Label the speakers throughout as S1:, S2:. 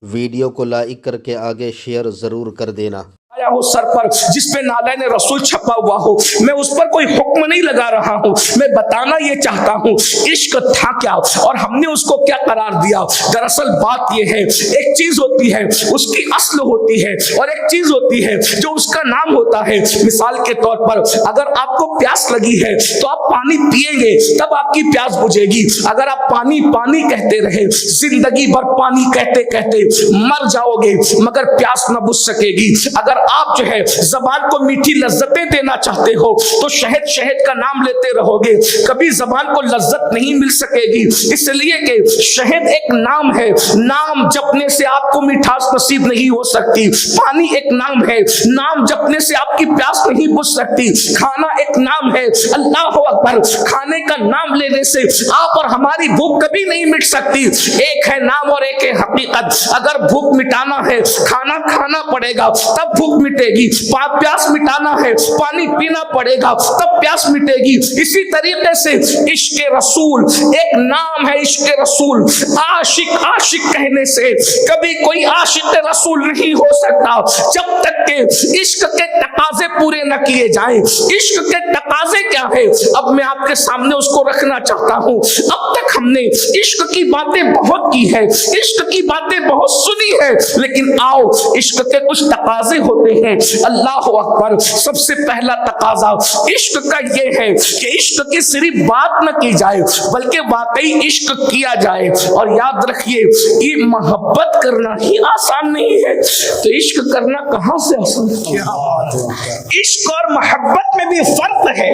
S1: Video को like करके आगे शेयर ज़रूर कर देना।
S2: आया हो सर पर जिस पे नाले ने रसूल छपा हुआ हो, मैं उस पर कोई हुक्म नहीं लगा रहा हूं, मैं बताना ये चाहता हूं इश्क था क्या और हमने उसको क्या करार दिया। दरअसल बात ये है, एक चीज होती है उसकी असल होती है और एक चीज होती है जो उसका नाम होता है। मिसाल के तौर पर अगर आपको प्यास लगी है तो आप पानी पिएंगे तब आपकी प्यास बुझेगी। अगर आप पानी पानी कहते रहे जिंदगी भर पानी कहते कहते मर जाओगे मगर प्यास न बुझ सकेगी। अगर आप जो है ज़बान को मीठी लज्जतें देना चाहते हो तो शहद शहद का नाम लेते रहोगे, कभी ज़बान को लज्जत नहीं मिल सकेगी। इसलिए कि शहद एक नाम है, नाम जपने से आपको मिठास नसीब नहीं हो सकती। पानी एक नाम है, नाम जपने से आपकी प्यास नहीं बुझ सकती। खाना एक नाम है, अल्लाह अकबर, खाने का नाम लेने से आप और हमारी भूख कभी नहीं मिट सकती। एक है नाम और एक है हकीकत। अगर भूख मिटाना है खाना खाना पड़ेगा तब भूख मिटेगी, प्यास मिटाना है पानी पीना पड़ेगा तब प्यास मिटेगी। इसी तरीके से इश्क रसूल एक नाम है। इश्क रसूल आशिक आशिक कहने से कभी कोई आशिक रसूल नहीं हो सकता जब तक के इश्क के तकाजे पूरे न किए जाएं। इश्क के तकाजे क्या है अब मैं आपके सामने उसको रखना चाहता हूं। अब तक हमने इश्क की बातें बहुत की है, इश्क की बातें बहुत सुनी है, लेकिन आओ इश्क के कुछ तकाजे होते हैं। अल्लाह अकबर, सबसे पहला तकाजा इश्क का ये है कि इश्क की सिर्फ बात न की जाए बल्कि वाकई इश्क किया जाए। और याद रखिए कि मोहब्बत करना ही आसान नहीं है तो इश्क करना कहां से आसान है। इश्क और मोहब्बत में भी फर्क है।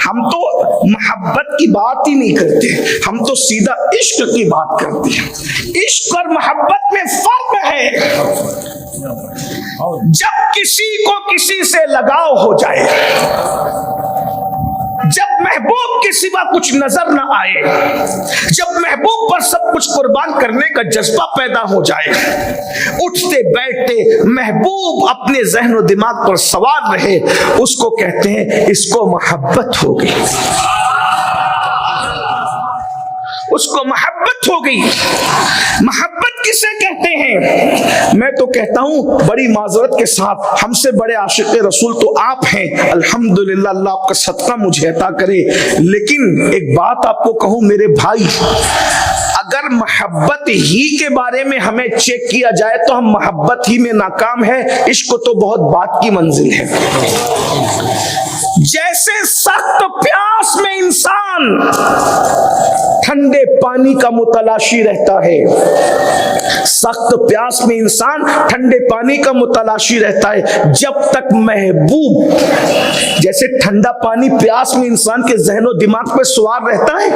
S2: हम तो मोहब्बत की बात ही नहीं करते, हम तो सीधा इश्क की बात करते हैं। इश्क और मोहब्बत में फर्क है। जब किसी को किसी से लगाव हो जाए, जब महबूब के सिवा कुछ नजर न आए, जब महबूब पर सब कुछ कुर्बान करने का जज्बा पैदा हो जाए, उठते बैठते महबूब अपने जहन और दिमाग पर सवार रहे, उसको कहते हैं इसको मोहब्बत हो गई, उसको मोहब्बत हो गई। मोहब्बत किसे कहते हैं? मैं तो कहता हूं बड़ी माजरत के साथ हमसे बड़े आशिक रसूल तो आप हैं, अल्हम्दुलिल्लाह, अल्लाह आपका सदका मुझे अता करे। लेकिन एक बात आपको कहूं मेरे भाई, अगर मोहब्बत ही के बारे में हमें चेक किया जाए तो हम मोहब्बत ही में नाकाम है। इश्क तो बहुत बात की मंजिल है। जैसे सख्त प्यास में इंसान ठंडे पानी का मुतलाशी रहता है, सख्त प्यास में इंसान ठंडे पानी का मुतलाशी रहता है जब तक महबूब, जैसे ठंडा पानी प्यास में इंसान के जहनो दिमाग पर सवार रहता है,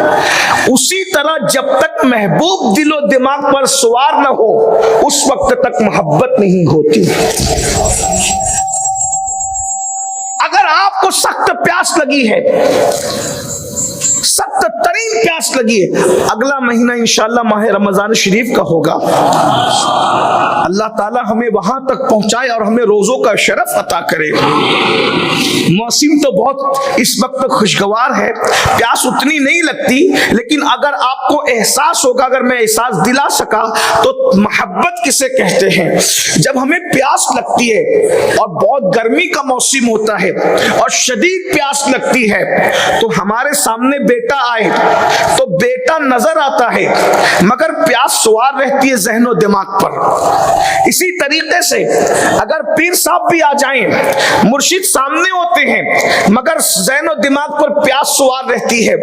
S2: उसी तरह जब तक महबूब दिलो दिमाग पर सवार न हो उस वक्त तक मोहब्बत नहीं होती। अगर आपको सख्त प्यास लगी है, सख्त तरीन प्यास लगी है, अगला महीना इंशाअल्लाह माह रमजान शरीफ का होगा, अल्लाह ताला हमें वहां तक पहुंचाए और हमें रोजों का शरफ अता करे। मौसम तो बहुत इस वक्त खुशगवार है, प्यास उतनी नहीं लगती, लेकिन अगर आपको एहसास होगा, अगर मैं एहसास दिला सका तो मोहब्बत किसे कहते हैं। जब हमें प्यास लगती है और बहुत गर्मी का मौसम होता है और शदीद प्यास लगती है तो हमारे सामने बेटा आए तो बेटा नजर आता है मगर प्यास सवार रहती है जहनो दिमाग पर। इसी तरीके से अगर पीर साहब भी आ जाएं, मुर्शिद सामने होते हैं मगर जहनो दिमाग पर प्यास सवार रहती है।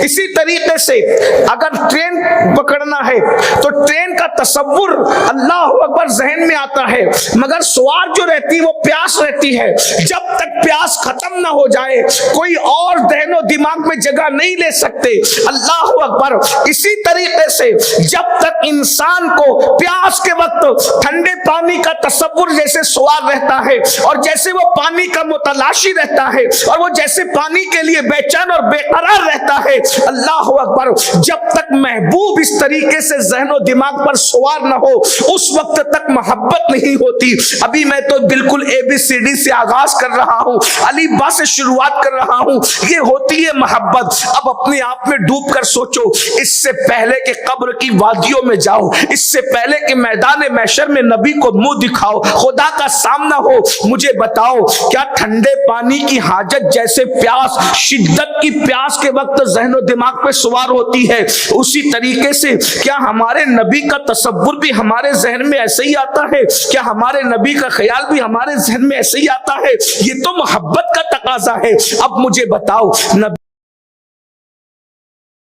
S2: इसी तरीके से अगर ट्रेन पकड़ना है तो ट्रेन का तसव्वुर अल्लाह अकबर जहन में आता है मगर सवार जो रहती है वो प्यास रहती है। जब तक प्यास खत्म ना हो जाए कोई और जहनो दिमाग में जगह नहीं ले सकते। अल्लाह अकबर। इसी तरीके से जब तक इंसान को प्यास के वक्त ठंडे पानी का तसव्वुर जैसे सवार रहता है और जैसे वो पानी का मुतलाशी रहता है और वो जैसे पानी के लिए बेचैन और बेकरार रहता है, अल्लाह अकबर, जब तक महबूब इस तरीके से ज़हनो दिमाग पर सवार न हो उस वक्त तक मोहब्बत नहीं होती। अभी मैं तो बिल्कुल ABCD से आगाज कर रहा हूं, अली बा से शुरुआत कर रहा हूं, ये होती है मोहब्बत। अब अपने आप में डूब कर सोचो, इससे पहले के कब्र की वादियों में जाओ, इससे पहले के मैदान महशर में नबी को मुंह दिखाओ, खुदा का सामना हो, मुझे बताओ क्या ठंडे पानी की हाजत जैसे प्यास, शिद्दत की प्यास के वक्त ज़हनो दिमाग पे सवार होती है, उसी तरीके से क्या हमारे नबी का तसव्वुर भी हमारे जहन में ऐसे ही आता है? क्या हमारे नबी का ख्याल भी हमारे जहन में ऐसे ही आता है? ये तो मोहब्बत का तकाजा है। अब मुझे बताओ, नबी